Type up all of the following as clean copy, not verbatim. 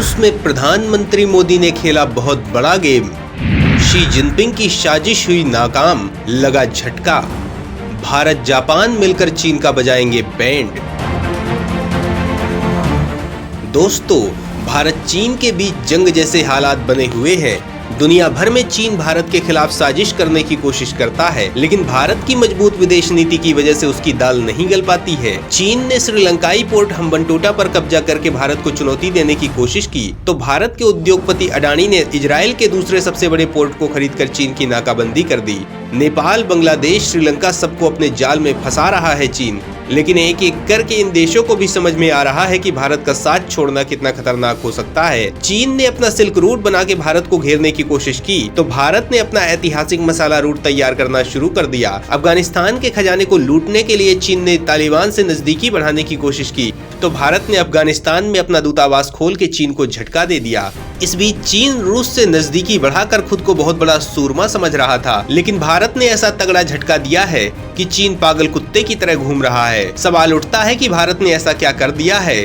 रूस में प्रधानमंत्री मोदी ने खेला बहुत बड़ा गेम। शी जिनपिंग की साजिश हुई नाकाम, लगा झटका। भारत जापान मिलकर चीन का बजाएंगे बैंड। दोस्तों, भारत चीन के बीच जंग जैसे हालात बने हुए हैं। दुनिया भर में चीन भारत के खिलाफ साजिश करने की कोशिश करता है, लेकिन भारत की मजबूत विदेश नीति की वजह से उसकी दाल नहीं गल पाती है। चीन ने श्रीलंकाई पोर्ट हम्बनटोटा पर कब्जा करके भारत को चुनौती देने की कोशिश की, तो भारत के उद्योगपति अडानी ने इजराइल के दूसरे सबसे बड़े पोर्ट को खरीदकर चीन की नाकाबंदी कर दी। नेपाल, बांग्लादेश, श्रीलंका सबको अपने जाल में फंसा रहा है चीन। लेकिन एक एक करके इन देशों को भी समझ में आ रहा है कि भारत का साथ छोड़ना कितना खतरनाक हो सकता है। चीन ने अपना सिल्क रूट बना के भारत को घेरने की कोशिश की, तो भारत ने अपना ऐतिहासिक मसाला रूट तैयार करना शुरू कर दिया। अफगानिस्तान के खजाने को लूटने के लिए चीन ने तालिबान से नजदीकी बढ़ाने की कोशिश की, तो भारत ने अफगानिस्तान में अपना दूतावास खोल के चीन को झटका दे दिया। इस बीच चीन रूस से नजदीकी बढ़ाकर खुद को बहुत बड़ा सूरमा समझ रहा था, लेकिन भारत ने ऐसा तगड़ा झटका दिया है कि चीन पागल कुत्ते की तरह घूम रहा है। सवाल उठता है कि भारत ने ऐसा क्या कर दिया है?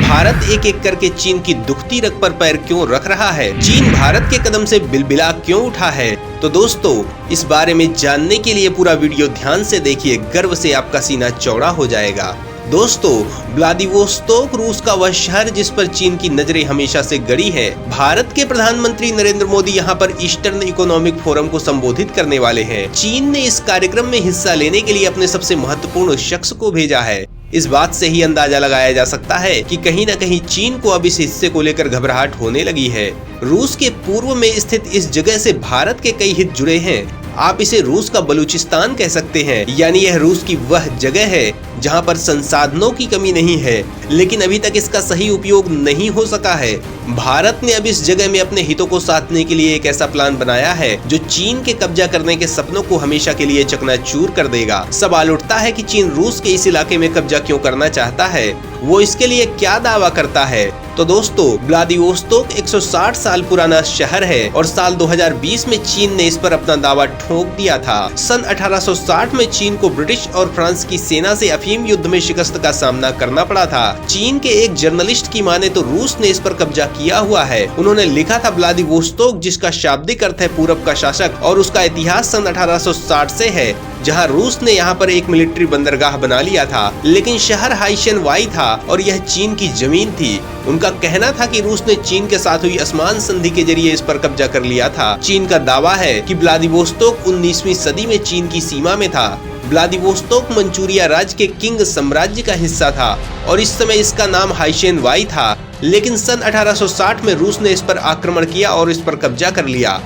भारत एक एक करके चीन की दुखती रग पर पैर क्यों रख रहा है? चीन भारत के कदम से बिलबिला क्यों उठा है? तो दोस्तों, इस बारे में जानने के लिए पूरा वीडियो ध्यान से देखिए, गर्व से आपका सीना चौड़ा हो जाएगा। दोस्तों, व्लादिवोस्तोक रूस का वह शहर जिस पर चीन की नजरें हमेशा से गड़ी है। भारत के प्रधानमंत्री नरेंद्र मोदी यहाँ पर ईस्टर्न इकोनॉमिक फोरम को संबोधित करने वाले हैं। चीन ने इस कार्यक्रम में हिस्सा लेने के लिए अपने सबसे महत्वपूर्ण शख्स को भेजा है। इस बात से ही अंदाजा लगाया जा सकता है कि कहीं न कहीं चीन को अब इस हिस्से को लेकर घबराहट होने लगी है। रूस के पूर्व में स्थित इस जगह से भारत के कई हित जुड़े हैं। आप इसे रूस का बलूचिस्तान कह सकते हैं, यानी यह रूस की वह जगह है जहां पर संसाधनों की कमी नहीं है, लेकिन अभी तक इसका सही उपयोग नहीं हो सका है। भारत ने अब इस जगह में अपने हितों को साधने के लिए एक ऐसा प्लान बनाया है जो चीन के कब्जा करने के सपनों को हमेशा के लिए चकनाचूर कर देगा। सवाल उठता है कि चीन रूस के इस इलाके में कब्जा क्यों करना चाहता है? वो इसके लिए क्या दावा करता है? तो दोस्तों, व्लादिवोस्तोक 160 साल पुराना शहर है और साल 2020 में चीन ने इस पर अपना दावा ठोक दिया था। सन 1860 में चीन को ब्रिटिश और फ्रांस की सेना से अफीम युद्ध में शिकस्त का सामना करना पड़ा था। चीन के एक जर्नलिस्ट की माने तो रूस ने इस पर कब्जा किया हुआ है। उन्होंने लिखा था व्लादिवोस्तोक, जिसका शाब्दिक अर्थ है पूरब का शासक, और उसका इतिहास सन 1860 से है, जहां रूस ने यहां पर एक मिलिट्री बंदरगाह बना लिया था। लेकिन शहर हाइशेन वाई था और यह चीन की जमीन थी। उनका कहना था कि रूस ने चीन के साथ हुई आसमान संधि के जरिए इस पर कब्जा कर लिया था। चीन का दावा है कि व्लादिवोस्तोक 19वीं सदी में चीन की सीमा में था। व्लादिवोस्तोक मंचूरिया राज्य के किंग साम्राज्य का हिस्सा था और इस समय इसका नाम हाइशेन वाई था। लेकिन सन 1860 में रूस ने इस पर आक्रमण किया और इस पर कब्जा कर लिया।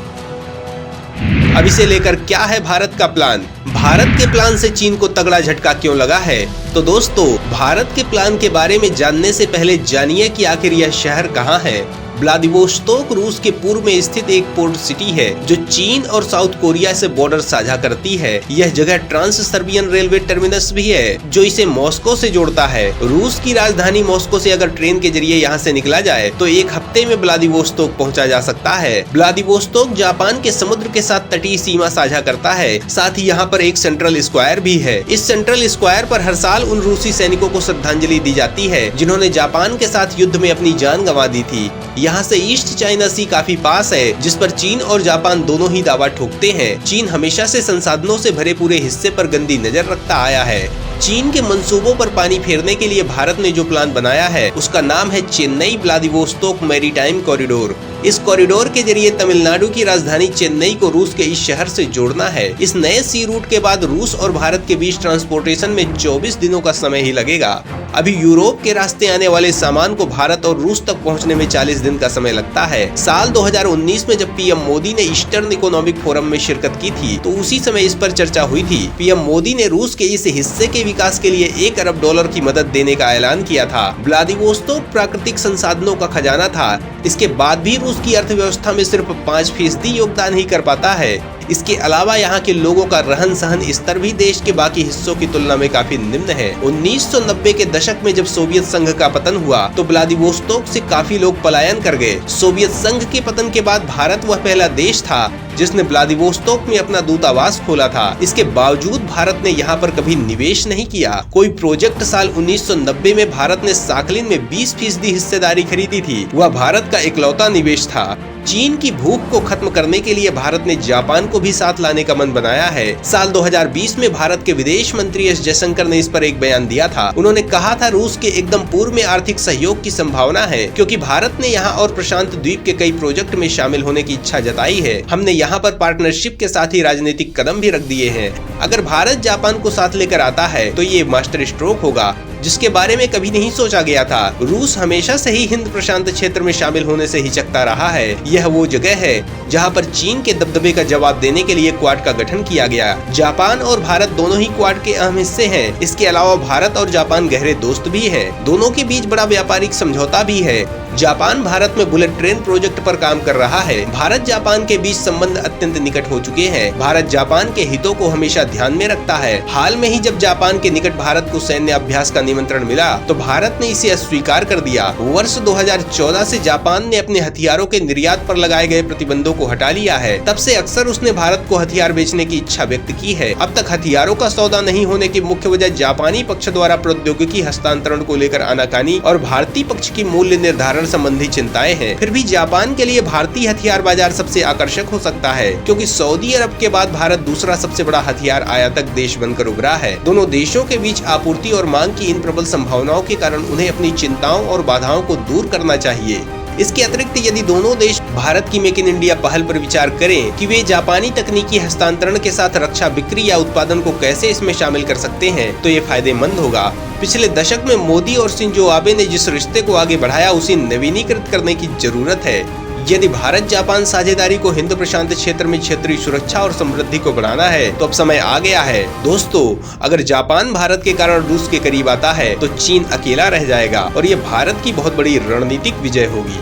अब इसे लेकर क्या है भारत का प्लान? भारत के प्लान से चीन को तगड़ा झटका क्यों लगा है? तो दोस्तों, भारत के प्लान के बारे में जानने से पहले जानिए कि आखिर यह शहर कहाँ है। व्लादिवोस्तोक रूस के पूर्व में स्थित एक पोर्ट सिटी है जो चीन और साउथ कोरिया से बॉर्डर साझा करती है। यह जगह ट्रांस सर्बियन रेलवे टर्मिनस भी है जो इसे मॉस्को से जोड़ता है। रूस की राजधानी मॉस्को से अगर ट्रेन के जरिए यहाँ से निकला जाए तो एक हफ्ते में व्लादिवोस्तोक पहुँचा जा सकता है। व्लादिवोस्तोक जापान के समुद्र के साथ तटीय सीमा साझा करता है। साथ ही यहाँ पर एक सेंट्रल स्क्वायर भी है। इस सेंट्रल स्क्वायर पर हर साल उन रूसी सैनिकों को श्रद्धांजलि दी जाती है जिन्होंने जापान के साथ युद्ध में अपनी जान गंवा दी थी। यहाँ से ईस्ट चाइना सी काफी पास है, जिस पर चीन और जापान दोनों ही दावा ठोकते हैं। चीन हमेशा से संसाधनों से भरे पूरे हिस्से पर गंदी नजर रखता आया है। चीन के मंसूबों पर पानी फेरने के लिए भारत ने जो प्लान बनाया है उसका नाम है चेन्नई व्लादिवोस्तोक मैरीटाइम कॉरिडोर। इस कॉरिडोर के जरिए तमिलनाडु की राजधानी चेन्नई को रूस के इस शहर से जोड़ना है। इस नए सी रूट के बाद रूस और भारत के बीच ट्रांसपोर्टेशन में 24 दिनों का समय ही लगेगा। अभी यूरोप के रास्ते आने वाले सामान को भारत और रूस तक पहुंचने में 40 दिन का समय लगता है। साल 2019 में जब पीएम मोदी ने ईस्टर्न इकोनॉमिक फोरम में शिरकत की थी तो उसी समय इस पर चर्चा हुई थी। पीएम मोदी ने रूस के इस हिस्से के विकास के लिए $1 अरब की मदद देने का ऐलान किया था। व्लादिवोस्तोक प्राकृतिक संसाधनों का खजाना था। इसके बाद भी रूस की अर्थव्यवस्था में सिर्फ 5% योगदान ही कर पाता है। इसके अलावा यहाँ के लोगों का रहन सहन स्तर भी देश के बाकी हिस्सों की तुलना में काफी निम्न है। 1990 के दशक में जब सोवियत संघ का पतन हुआ तो व्लादिवोस्तोक से काफी लोग पलायन कर गए। सोवियत संघ के पतन के बाद भारत वह पहला देश था जिसने व्लादिवोस्तोक में अपना दूतावास खोला था। इसके बावजूद भारत ने यहाँ पर कभी निवेश नहीं किया। कोई प्रोजेक्ट साल 1990 में भारत ने साखलिन में 20% हिस्सेदारी खरीदी थी। वह भारत का इकलौता निवेश था। चीन की भूख को खत्म करने के लिए भारत ने जापान को भी साथ लाने का मन बनाया है। साल 2020 में भारत के विदेश मंत्री एस जयशंकर ने इस पर एक बयान दिया था। उन्होंने कहा था रूस के एकदम पूर्व में आर्थिक सहयोग की संभावना है, क्योंकि भारत ने यहाँ और प्रशांत द्वीप के कई प्रोजेक्ट में शामिल होने की इच्छा जताई है। हमने यहाँ पर पार्टनरशिप के साथ ही राजनीतिक कदम भी रख दिए हैं। अगर भारत जापान को साथ लेकर आता है तो ये मास्टर स्ट्रोक होगा, जिसके बारे में कभी नहीं सोचा गया था। रूस हमेशा से ही हिंद प्रशांत क्षेत्र में शामिल होने से हिचकता रहा है। यह वो जगह है जहां पर चीन के दबदबे का जवाब देने के लिए क्वाड का गठन किया गया। जापान और भारत दोनों ही क्वाड के अहम हिस्से हैं। इसके अलावा भारत और जापान गहरे दोस्त भी हैं। दोनों के बीच बड़ा व्यापारिक समझौता भी है। जापान भारत में बुलेट ट्रेन प्रोजेक्ट पर काम कर रहा है। भारत जापान के बीच संबंध अत्यंत निकट हो चुके हैं। भारत जापान के हितों को हमेशा ध्यान में रखता है। हाल में ही जब जापान के निकट भारत को सैन्य अभ्यास का निमंत्रण मिला तो भारत ने इसे अस्वीकार कर दिया। वर्ष 2014 से जापान ने अपने हथियारों के निर्यात पर लगाए गए प्रतिबंधों को हटा लिया है। तब से अक्सर उसने भारत को हथियार बेचने की इच्छा व्यक्त की है। अब तक हथियारों का सौदा नहीं होने की मुख्य वजह जापानी पक्ष द्वारा प्रौद्योगिकी हस्तांतरण को लेकर आनाकानी और भारतीय पक्ष की मूल्य निर्धारण संबंधी चिंताएं हैं। फिर भी जापान के लिए भारतीय हथियार बाजार सबसे आकर्षक हो सकता है, क्योंकि सऊदी अरब के बाद भारत दूसरा सबसे बड़ा हथियार आयातक देश बनकर उभरा है। दोनों देशों के बीच आपूर्ति और मांग की इन प्रबल संभावनाओं के कारण उन्हें अपनी चिंताओं और बाधाओं को दूर करना चाहिए। इसके अतिरिक्त यदि दोनों देश भारत की मेक इन इंडिया पहल पर विचार करें कि वे जापानी तकनीकी हस्तांतरण के साथ रक्षा बिक्री या उत्पादन को कैसे इसमें शामिल कर सकते हैं, तो ये फायदेमंद होगा। पिछले दशक में मोदी और शिंजो आबे ने जिस रिश्ते को आगे बढ़ाया उसे नवीनीकृत करने की जरूरत है। यदि भारत जापान साझेदारी को हिंद प्रशांत क्षेत्र में क्षेत्रीय सुरक्षा और समृद्धि को बढ़ाना है तो अब समय आ गया है। दोस्तों, अगर जापान भारत के कारण रूस के करीब आता है तो चीन अकेला रह जाएगा और ये भारत की बहुत बड़ी रणनीतिक विजय होगी।